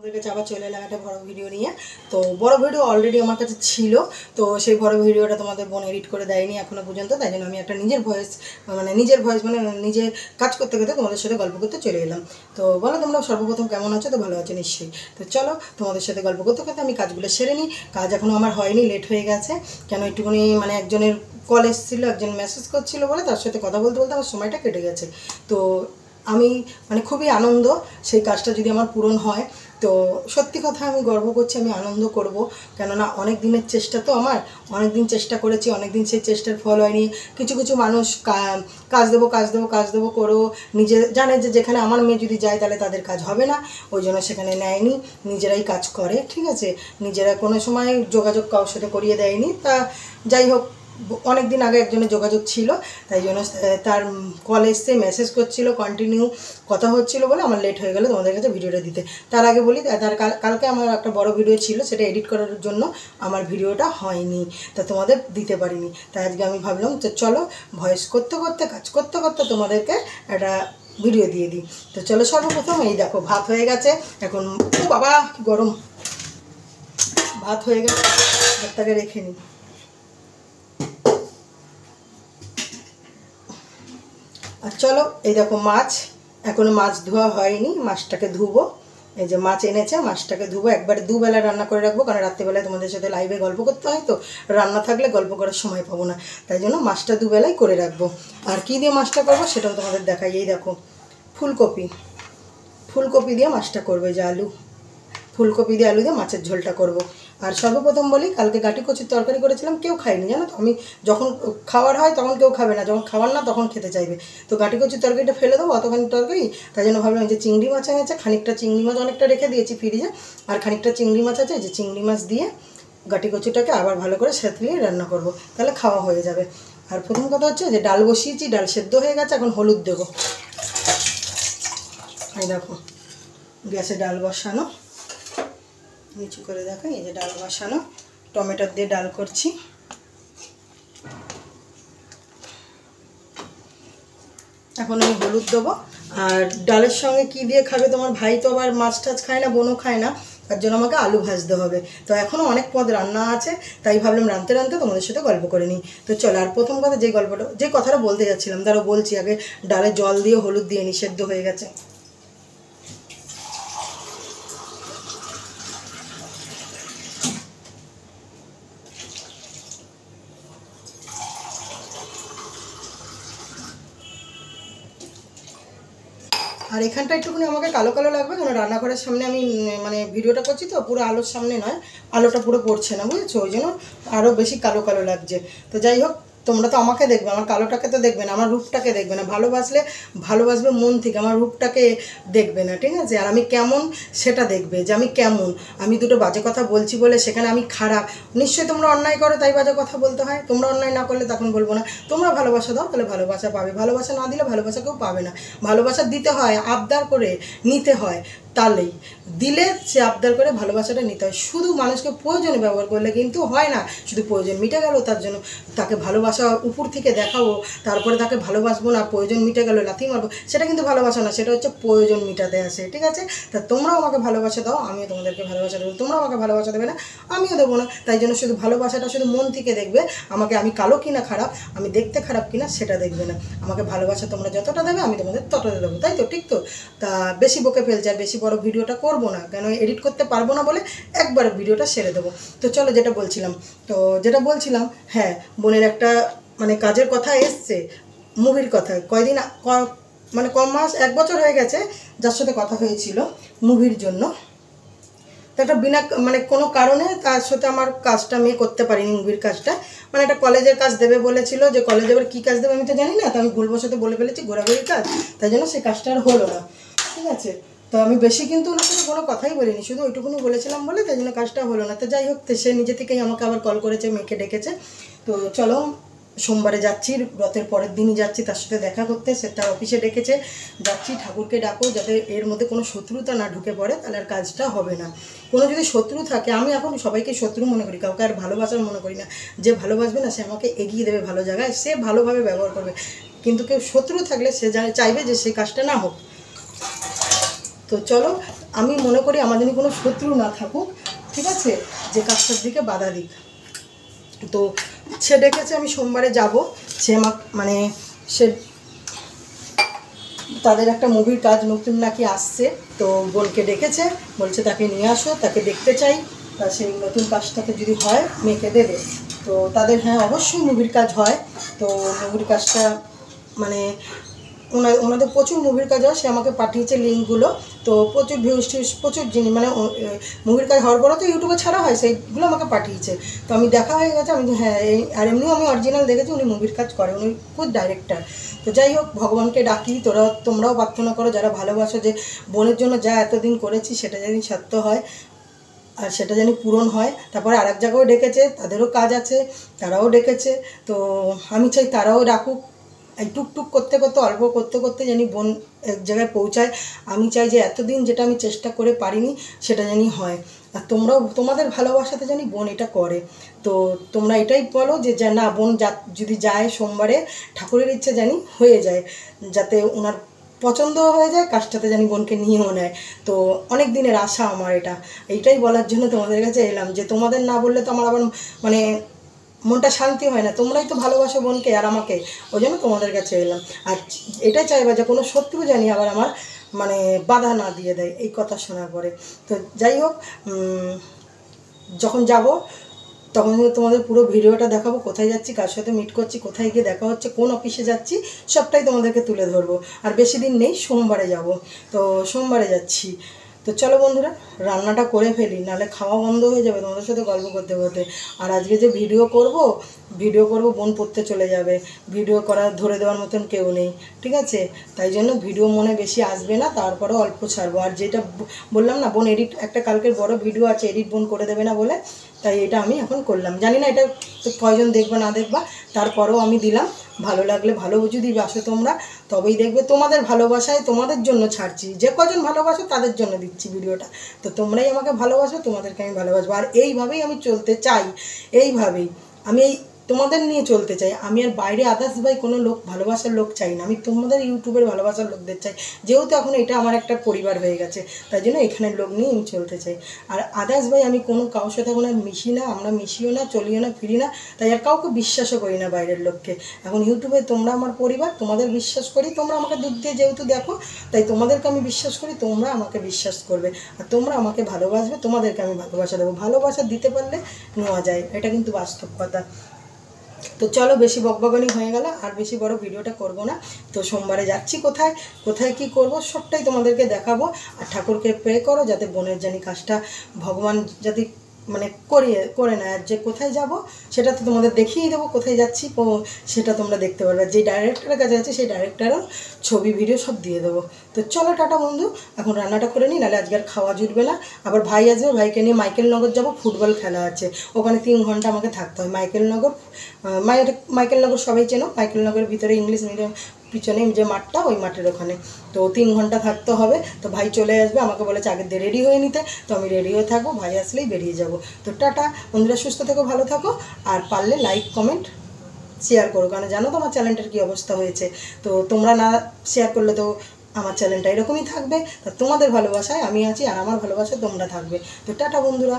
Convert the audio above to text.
ওদের কাছে আবার চলে এলাম একটা বড় ভিডিও নিয়ে। তো বড় ভিডিও অলরেডি আমার কাছে ছিল, তো সেই বড় ভিডিওটা তোমাদের বোন এডিট করে দেয়নি এখনো পর্যন্ত, তাই জন্য আমি একটা নিজের ভয়েস মানে নিজে কাজ করতে করতে তোমাদের সাথে গল্প করতে চলে এলাম। তো বলো তোমরা সর্বপ্রথম কেমন আছো? তো ভালো আছো নিশ্চয়ই। তো চলো তোমাদের সাথে গল্প করতে করতে আমি কাজগুলো সেরে নিই। কাজ এখনও আমার হয়নি, লেট হয়ে গেছে। কেন একটুখানি মানে একজনের কল এসেছিলো, একজন মেসেজ করছিল বলে তার সাথে কথা বলতে বলতে আমার সময়টা কেটে গেছে। তো আমি মানে খুবই আনন্দ সেই কাজটা যদি আমার পূরণ হয়। তো সত্যি কথা আমি গর্ব করছি, আমি আনন্দ করব, কেননা অনেক দিনের চেষ্টা, তো আমার অনেক দিন চেষ্টা করেছি, অনেক দিন সেই চেষ্টার ফল হয়নি। কিছু কিছু মানুষ কাজ দেবো করেও নিজে জানে যে যেখানে আমার মেয়ে যদি যায় তাহলে তাদের কাজ হবে না, ওই জন্য সেখানে নেয়নি, নিজেরাই কাজ করে, ঠিক আছে। নিজেরা কোনো সময় যোগাযোগ কারোর সাথে করিয়ে দেয়নি। তা যাই হোক, অনেক দিন আগে একজনের যোগাযোগ ছিল, তাই জন্য তার কল এসছে, মেসেজ করছিল, কন্টিনিউ কথা হচ্ছিল বলে আমার লেট হয়ে গেল তোমাদের কাছে ভিডিওটা দিতে। তার আগে বলি, তার কালকে আমার একটা বড় ভিডিও ছিল, সেটা এডিট করার জন্য আমার ভিডিওটা হয়নি, তা তোমাদের দিতে পারিনি। তাই আজকে আমি ভাবলাম যে চলো ভয়েস করতে করতে কাজ করতে করতে তোমাদেরকে একটা ভিডিও দিয়ে দিই। তো চলো সর্বপ্রথম এই দেখো ভাত হয়ে গেছে এখন। ও বাবা কি গরম! ভাত হয়ে গেছে, ভাতটাকে রেখে নিই। আর চলো এই দেখো মাছ, এখনও মাছ ধোয়া হয়নি, মাছটাকে ধুবো। এই যে মাছ এনেছে, মাছটাকে ধুবো, একবারে দুবেলা রান্না করে রাখবো, কারণ রাত্রিবেলায় তোমাদের সাথে লাইভে গল্প করতে হয়, তো রান্না থাকলে গল্প করার সময় পাবো না, তাই জন্য মাছটা দুবেলাই করে রাখবো। আর কী দিয়ে মাছটা করবো সেটাও তোমাদের দেখাই। এই দেখো ফুলকপি দিয়ে মাছটা করবে, যে আলু, ফুলকপি দিয়ে আলু দিয়ে মাছের ঝোলটা করব। আর সর্বপ্রথম বলি, কালকে গাটি কচুর তরকারি করেছিলাম, কেউ খায়নি জানো তো। আমি যখন খাওয়ার হয় তখন কেউ খাবে না, যখন খাওয়ার না তখন খেতে চাইবে। তো গাটি কচুর তরকারিটা ফেলে দেবো অতখানি তরকারি, তাই জন্য ভাবলাম যে চিংড়ি মাছ এনেছে, খানিকটা চিংড়ি মাছ অনেকটা রেখে দিয়েছি ফ্রিজে, আর খানিকটা চিংড়ি মাছ আছে, যে চিংড়ি মাছ দিয়ে গাটি কচুটাকে আবার ভালো করে সেঁতলিয়ে রান্না করব, তাহলে খাওয়া হয়ে যাবে। আর প্রথম কথা হচ্ছে যে ডাল বসিয়েছি, ডাল সেদ্ধ হয়ে গেছে, এখন হলুদ দেবো। এই দেখো গ্যাসে ডাল বসানো, নিচু করে দেখো, এই যে ডাল বসানো, টমেটো দিয়ে ডাল করছি। এখন আমি হলুদ দেবো। আর ডালের সঙ্গে কি দিয়ে খাবে তোমার ভাই? তো আবার মাছ টাছ খায় না, বোনও খায় না, তার জন্য আমাকে আলু ভাজতে হবে। তো এখনও অনেক পদ রান্না আছে, তাই ভাবলাম রাঁধতে রাঁধতে তোমাদের সাথে গল্প করে নিই। তো চলো, আর প্রথম কথা যে কথাটা বলতে যাচ্ছিলাম, তারও বলছি আগে। ডালে জল দিয়ে হলুদ দিয়ে নিষেদ্ধ হয়ে গেছে। আর এখানটা একটুখানি আমাকে কালো কালো লাগবে, কারণ রান্নাঘরের সামনে আমি মানে ভিডিওটা করছি, তো পুরো আলোর সামনে নয়, আলোটা পুরো পড়ছে না, বুঝেছো, ওই জন্য আরও বেশি কালো কালো লাগছে। তো যাই হোক, তোমরা তো আমাকে দেখবে, আমার কালোটাকে তো দেখবে না, আমার রূপটাকে দেখবে না। ভালোবাসবে মন থেকে, আমার রূপটাকে দেখবে না, ঠিক আছে। আর আমি কেমন সেটা দেখবে, যে আমি কেমন। আমি দুটো বাজে কথা বলছি বলে সেখানে আমি খারাপ, নিশ্চয়ই তোমরা অন্যায় করো তাই বাজে কথা বলতে হয়। তোমরা অন্যায় না করলে তখন বলবো না। তোমরা ভালোবাসা দাও, তাহলে ভালোবাসা পাবে, ভালোবাসা না দিলে ভালোবাসা কেউ পাবে না। ভালোবাসা দিতে হয়, আবদার করে নিতে হয়, তাহলেই দিলে সে আবদার করে ভালোবাসাটা নিতে হয়। শুধু মানুষকে প্রয়োজনে ব্যবহার করলে কিন্তু হয় না। শুধু প্রয়োজন মিটে গেল তার জন্য তাকে ভালোবাসা উপর থেকে দেখাবো, তারপরে তাকে ভালোবাসবো না, প্রয়োজন মিটে গেল লাথি মারবো, সেটা কিন্তু ভালোবাসা না, সেটা হচ্ছে প্রয়োজন মিটাতে আসে, ঠিক আছে। তা তোমরাও আমাকে ভালোবাসা দাও, আমিও তোমাদেরকে ভালোবাসা দেবো। তোমরাও আমাকে ভালোবাসা দেবে না, আমিও দেবো না। তাই জন্য শুধু ভালোবাসাটা শুধু মন থেকে দেখবে, আমাকে আমি কালো কিনা খারাপ, আমি দেখতে খারাপ কিনা সেটা দেখবে না। আমাকে ভালোবাসা তোমরা যতটা দেবে আমি তোমাদের ততটা দেবো, তাই তো? ঠিক তো? তা বেশি বকে ফেলছে, আর বেশি বড় ভিডিওটা করবো না, কেন এডিট করতে পারবো না বলে একবার ভিডিওটা সেরে দেবো। তো চলো যেটা বলছিলাম, হ্যাঁ, বোনের একটা মানে কাজের কথা এসছে, মুভির কথা। মানে কম মাস, 1 বছর হয়ে গেছে যার সাথে কথা হয়েছিল মুভির জন্য। তো একটা বিনা মানে কোনো কারণে তার সাথে আমার কাজটা আমি করতে পারিনি, মুভির কাজটা। মানে একটা কলেজের কাজ দেবে বলেছিল, যে কলেজে এবার কী কাজ দেবে আমি তো জানি না, তো আমি ভুলবশত বলে ফেলেছি ঘোরাঘুরির কাজ, তাই জন্য সেই কাজটা আর হলো না, ঠিক আছে। তো আমি বেশি কিন্তু ওনার সাথে কোনো কথাই বলিনি, শুধু ওইটুকুনি বলেছিলাম বলে, তাই জন্য কাজটা হলো না। তো যাই হোক, সে নিজে থেকেই আমাকে আবার কল করেছে, মেয়েকে ডেকেছে। তো চলো সোমবারে যাচ্ছি, রথের পরের দিনই যাচ্ছি তার সাথে দেখা করতে, সে তার অফিসে ডেকেছে, যাচ্ছি। ঠাকুরকে ডাকো যাতে এর মধ্যে কোনো শত্রুতা না ঢুকে পড়ে, তাহলে আর কাজটা হবে না। কোনো যদি শত্রু থাকে, আমি এখন সবাইকে শত্রু মনে করি, কাউকে আর ভালোবাসার মনে করি না। যে ভালোবাসবে না সে আমাকে এগিয়ে দেবে ভালো জায়গায়, সে ভালোভাবে ব্যবহার করবে, কিন্তু কেউ শত্রু থাকলে সে চাইবে যে সেই কাজটা না হোক। তো চলো, আমি মনে করি আমার যদি কোনো শত্রু না থাকুক, ঠিক আছে, যে কাজটার দিকে বাধা দিক। তো সে ডেকেছে আমি সোমবারে যাব, সে আমার মানে সে তাদের একটা মুভির কাজ নতুন নাকি আসছে, তো বোনকে ডেকেছে, বলছে তাকে নিয়ে আসো, তাকে দেখতে চাই, তা সেই নতুন কাজটাকে যদি হয় মেয়েকে দেবে। তো তাদের হ্যাঁ অবশ্যই মুভির কাজ হয়। তো মুভির কাজটা মানে ওনাদের প্রচুর মুভির কাজ হয়, সে আমাকে পাঠিয়েছে লিঙ্কগুলো। তো প্রচুর ভিউজ টিউজ প্রচুর জিনিস মানে মুভির কাজ হওয়ার পরও তো ইউটিউবে ছাড়া হয়, সেইগুলো আমাকে পাঠিয়েছে। তো আমি দেখা হয়ে গেছে, আমি হ্যাঁ এই আর এমনিও আমি অরিজিনাল দেখেছি উনি মুভির কাজ করে, উনি খুব ডাইরেক্টর। তো যাই হোক, ভগবানকে ডাকি, তোমরাও প্রার্থনা করো যারা ভালোবাসো, যে বোনের জন্য যা এতদিন করেছি সেটা জানি সত্য হয় আর সেটা জানি পূরণ হয়। তারপরে আরেক জায়গাও ডেকেছে, তাদেরও কাজ আছে, তারাও ডেকেছে। তো আমি চাই তারাও ডাকুক, এই টুকটুক করতে করতে অল্প করতে করতে জানি বোন এক জায়গায় পৌঁছায়। আমি চাই যে এতদিন যেটা আমি চেষ্টা করে পারিনি সেটা জানি হয়, আর তোমরাও তোমাদের ভালোবাসাতে জানি বোন এটা করে। তো তোমরা এটাই বলো যে না, বোন যদি যায় সোমবারে, ঠাকুরের ইচ্ছা জানি হয়ে যায়, যাতে ওনার পছন্দ হয়ে যায়, কাজটাতে জানি বোনকে নিয়েও নেয়। তো অনেক দিনের আশা আমার এইটাই বলার জন্য তোমাদের কাছে এলাম, যে তোমাদের না বললে তো আমার আবার মানে মনটা শান্তি হয় না। তোমরাই তো ভালোবাসো বোনকে আর আমাকে, ওই জন্য তোমাদের কাছে এলাম। আর এটাই চাইবা যে কোনো শত্রু জানি আবার আমার মানে বাধা না দিয়ে দেয় এই কথা শোনার পরে। তো যাই হোক, যখন যাব তখন তোমাদের পুরো ভিডিওটা দেখাবো, কোথায় যাচ্ছি, কার সাথে মিট করছি, কোথায় গিয়ে দেখা হচ্ছে, কোন অফিসে যাচ্ছি, সবটাই তোমাদেরকে তুলে ধরবো। আর বেশি দিন নেই, সোমবারে যাব। তো সোমবারে যাচ্ছি। তো চলো বন্ধুরা, রান্নাটা করে ফেলি, নাহলে খাওয়া বন্ধ হয়ে যাবে তোমাদের সাথে গল্প করতে করতে। আর আজকে যে ভিডিও করব বোন পড়তে চলে যাবে, ভিডিও করা ধরে দেওয়ার মতন কেউ নেই, ঠিক আছে? তাই জন্য ভিডিও মনে বেশি আসবে না, তারপরেও অল্প ছাড়বো। আর যেটা বললাম না, বোন এডিট একটা কালকের বড় ভিডিও আছে, এডিট বোন করে দেবে না বলে, তাই এটা আমি এখন করলাম। জানি না এটা কয়জন দেখবা না দেখবা, তারপরেও আমি দিলাম। ভালো লাগলে, ভালো যদি বাসো তোমরা, তবেই দেখবে। তোমাদের ভালোবাসায় তোমাদের জন্য ছাড়ছি, যে কজন ভালোবাসো তাদের জন্য দিচ্ছি ভিডিওটা। তো তোমরাই আমাকে ভালোবাসো, তোমাদেরকে আমি ভালোবাসবো। আর এইভাবেই আমি চলতে চাই, এইভাবেই আমি তোমাদের নিয়ে চলতে চাই। আমি আর বাইরে আদার্স ভাই কোনো লোক ভালোবাসার লোক চাই না, আমি তোমাদের ইউটিউবের ভালোবাসার লোকদের চাই। যেহেতু এখন এটা আমার একটা পরিবার হয়ে গেছে, তাই জন্য এখানের লোক নিয়ে আমি চলতে চাই। আর আদার্স ভাই আমি কোনো কারোর সাথে এখন আর মিশি না, আমরা মিশিও না, চলিও না, ফিরি না, তাই আর কাউকে বিশ্বাসও করি না বাইরের লোককে। এখন ইউটিউবে তোমরা আমার পরিবার, তোমাদের বিশ্বাস করি, তোমরা আমাকে দুধ দিয়ে যেহেতু দেখো, তাই তোমাদেরকে আমি বিশ্বাস করি, তোমরা আমাকে বিশ্বাস করবে, আর তোমরা আমাকে ভালোবাসবে, তোমাদেরকে আমি ভালোবাসা দেবো। ভালোবাসা দিতে পারলে নেওয়া যায়, এটা কিন্তু বাস্তব কথা। তো চলো, বেশি বকবকানি হয়ে গেল, আর বেশি বড় ভিডিওটা করব না। তো সোমবারে যাচ্ছি, কোথায় কোথায় কি করব সবটাই তোমাদেরকে দেখাবো। আর ঠাকুরকে প্রে করো যাতে বোনের জানি কাজটা ভগবান যাতে মানে করে নেয়। আর যে কোথায় যাব সেটা তো তোমাদের দেখিয়ে দেবো, কোথায় যাচ্ছি সেটা তোমরা দেখতে পারবে। যে ডাইরেক্টরের কাছে আছে সেই ডাইরেক্টরও ছবি ভিডিও সব দিয়ে দেবো। তো চলো টাটা বন্ধু, এখন রান্নাটা করে নিই, নাহলে আজকে আর খাওয়া জুটবে না। আবার ভাই আসবে, ভাইকে নিয়ে মাইকেলনগর যাব, ফুটবল খেলা আছে ওখানে, 3 ঘন্টা আমাকে থাকতে হয়। মাইকেলনগর সবাই চেনো, মাইকেলনগরের ভিতরে ইংলিশ মিডিয়াম পিছনে যে মাঠটা, ওই মাঠের ওখানে। তো 3 ঘন্টা থাকতে হবে। তো ভাই চলে আসবে, আমাকে বলেছে আগের দিয়ে রেডি হয়ে নিতে, তো আমি রেডি হয়ে থাকবো, ভাই আসলেই বেরিয়ে যাব। তো টাটা বন্ধুরা, সুস্থ থেকো, ভালো থাকো, আর পারলে লাইক কমেন্ট শেয়ার করো, কারণ জানো তো আমার চ্যানেলটার কী অবস্থা হয়েছে। তো তোমরা না শেয়ার করলে তো আমার চ্যানেলটা এরকমই থাকবে। তা তোমাদের ভালোবাসায় আমি আছি, আর আমার ভালোবাসায় তোমরা থাকবে। তো টাটা বন্ধুরা।